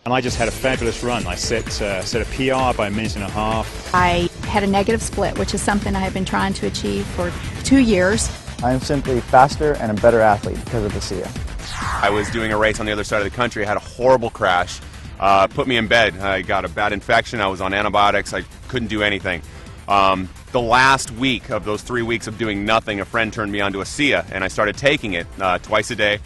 And I just had a fabulous run. I set a PR by a minute and a half. I had a negative split, which is something I have been trying to achieve for 2 years. I am simply faster and a better athlete because of the SIA. I was doing a race on the other side of the country. I had a horrible crash. Put me in bed. I got a bad infection. I was on antibiotics. I couldn't do anything. The last week of those 3 weeks of doing nothing, a friend turned me onto a SIA, and I started taking it twice a day.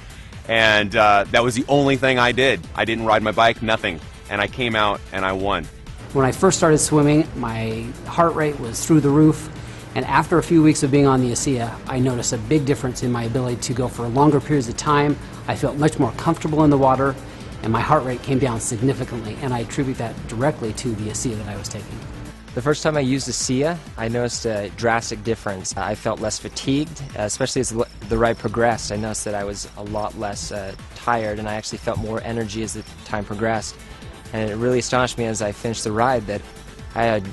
And that was the only thing I did. I didn't ride my bike, nothing. And I came out and I won. When I first started swimming, my heart rate was through the roof. And after a few weeks of being on the ASIA, I noticed a big difference in my ability to go for longer periods of time. I felt much more comfortable in the water, and my heart rate came down significantly. And I attribute that directly to the ASIA that I was taking. The first time I used the SIA, I noticed a drastic difference. I felt less fatigued, especially as the ride progressed. I noticed that I was a lot less tired, and I actually felt more energy as the time progressed. And it really astonished me as I finished the ride that I had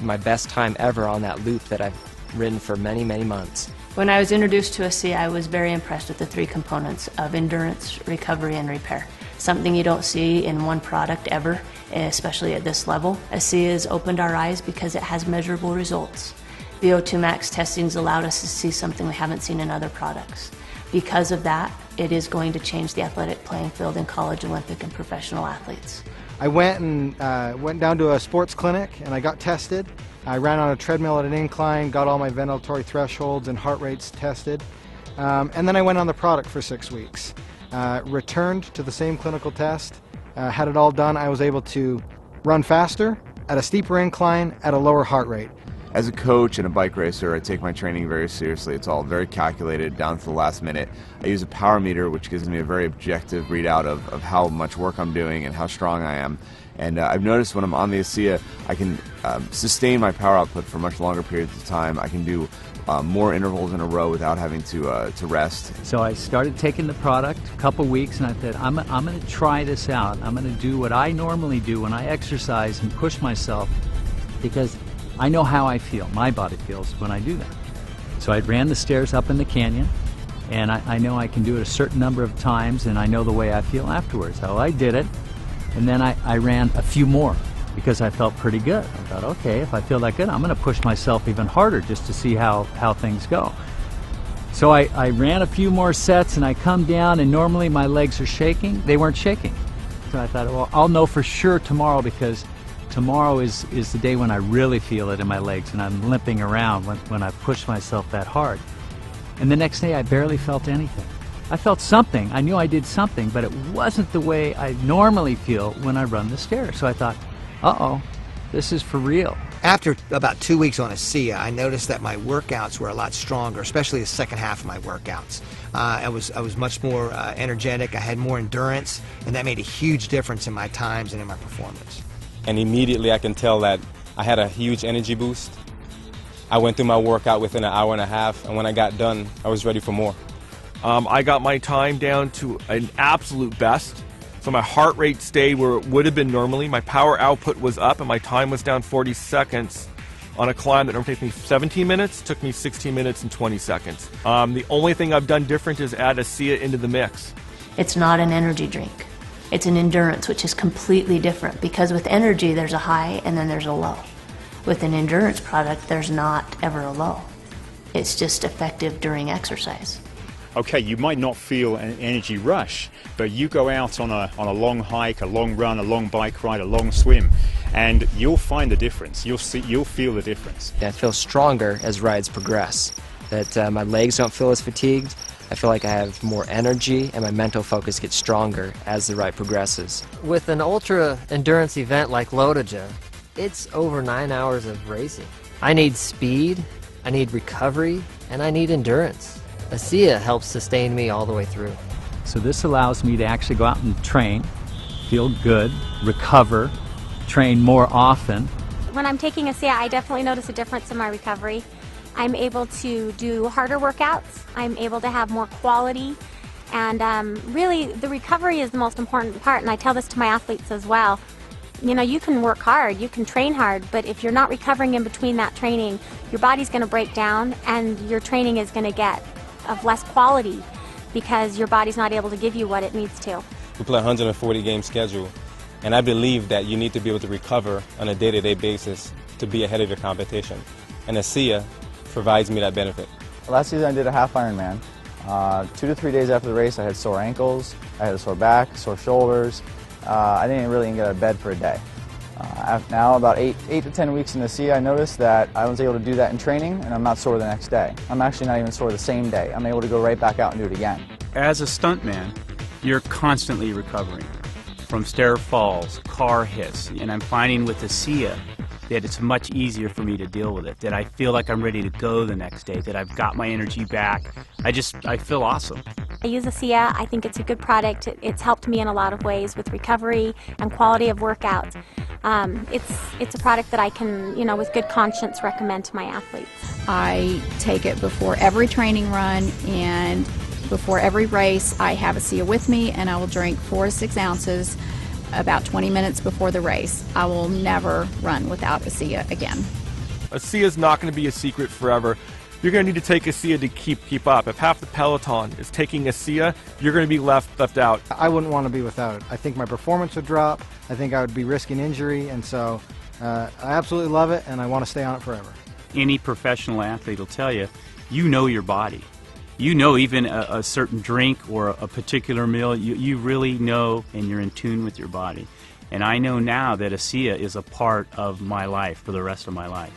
my best time ever on that loop that I've ridden for many, many months. When I was introduced to a SIA, I was very impressed with the 3 components of endurance, recovery, and repair. Something you don't see in one product ever, especially at this level. ASIA has opened our eyes because it has measurable results. VO2 max testing has allowed us to see something we haven't seen in other products. Because of that, it is going to change the athletic playing field in college, Olympic, and professional athletes. I went down to a sports clinic and I got tested. I ran on a treadmill at an incline, got all my ventilatory thresholds and heart rates tested, and then I went on the product for 6 weeks. Returned to the same clinical test, had it all done. I was able to run faster, at a steeper incline, at a lower heart rate. As a coach and a bike racer, I take my training very seriously. It's all very calculated down to the last minute. I use a power meter, which gives me a very objective readout of how much work I'm doing and how strong I am. And I've noticed when I'm on the ASIA, I can sustain my power output for much longer periods of time. I can do more intervals in a row without having to rest. So I started taking the product a couple weeks, and I said, I'm going to try this out. I'm going to do what I normally do when I exercise and push myself, because I know how I feel, my body feels when I do that. So I ran the stairs up in the canyon, and I know I can do it a certain number of times, and I know the way I feel afterwards. So I did it, and then I ran a few more because I felt pretty good. I thought, okay, if I feel that good, I'm going to push myself even harder just to see how things go. So I ran a few more sets, and I come down, and normally my legs are shaking. They weren't shaking. So I thought, well, I'll know for sure tomorrow, because tomorrow is the day when I really feel it in my legs and I'm limping around when I push myself that hard. And the next day I barely felt anything. I felt something. I knew I did something, but it wasn't the way I normally feel when I run the stairs. So I thought, uh-oh, this is for real. After about 2 weeks on ASIA, I noticed that my workouts were a lot stronger, especially the second half of my workouts. I was much more energetic, I had more endurance, and that made a huge difference in my times and in my performance. And immediately I can tell that I had a huge energy boost. I went through my workout within an hour and a half, and when I got done, I was ready for more. I got my time down to an absolute best. So my heart rate stayed where it would have been normally. My power output was up, and my time was down 40 seconds on a climb that normally takes me 17 minutes, took me 16 minutes and 20 seconds. The only thing I've done different is add ASIA into the mix. It's not an energy drink. It's an endurance, which is completely different, because with energy there's a high and then there's a low. With an endurance product, there's not ever a low. It's just effective during exercise. Okay, you might not feel an energy rush, but you go out on a long hike, a long run, a long bike ride, a long swim, and you'll find the difference. You'll feel the difference. I feel stronger as rides progress, that my legs don't feel as fatigued. I feel like I have more energy, and my mental focus gets stronger as the ride progresses. With an ultra endurance event like Lotoja, it's over 9 hours of racing. I need speed, I need recovery, and I need endurance. ASIA helps sustain me all the way through. So this allows me to actually go out and train, feel good, recover, train more often. When I'm taking ASIA, I definitely notice a difference in my recovery. I'm able to do harder workouts, I'm able to have more quality, and really the recovery is the most important part, and I tell this to my athletes as well. You know, you can work hard, you can train hard, but if you're not recovering in between that training, your body's going to break down and your training is going to get of less quality because your body's not able to give you what it needs to. We play a 140 game schedule, And I believe that you need to be able to recover on a day-to-day basis to be ahead of your competition. And ASEA provides me that benefit. Last season I did a half Ironman. 2 to 3 days after the race I had sore ankles, I had a sore back, sore shoulders. I didn't really even get out of bed for a day. Now about 8 to 10 weeks in ASEA, I noticed that I was able to do that in training and I'm not sore the next day. I'm actually not even sore the same day. I'm able to go right back out and do it again. As a stuntman, you're constantly recovering from stair falls, car hits, and I'm finding with ASEA that it's much easier for me to deal with it, that I feel like I'm ready to go the next day, that I've got my energy back. I feel awesome. I use ASEA. I think it's a good product. It's helped me in a lot of ways with recovery and quality of workouts. It's a product that I can, with good conscience recommend to my athletes. I take it before every training run and before every race. I have ASEA with me, and I will drink 4 to 6 ounces about 20 minutes before the race. I will never run without ASEA again. ASEA is not going to be a secret forever. You're going to need to take ASEA to keep up. If half the peloton is taking ASEA, you're going to be left out. I wouldn't want to be without it. I think my performance would drop. I think I would be risking injury, and so I absolutely love it, and I want to stay on it forever. Any professional athlete will tell you, you know your body. You know even a certain drink or a particular meal, you really know and you're in tune with your body. And I know now that ASEA is a part of my life for the rest of my life.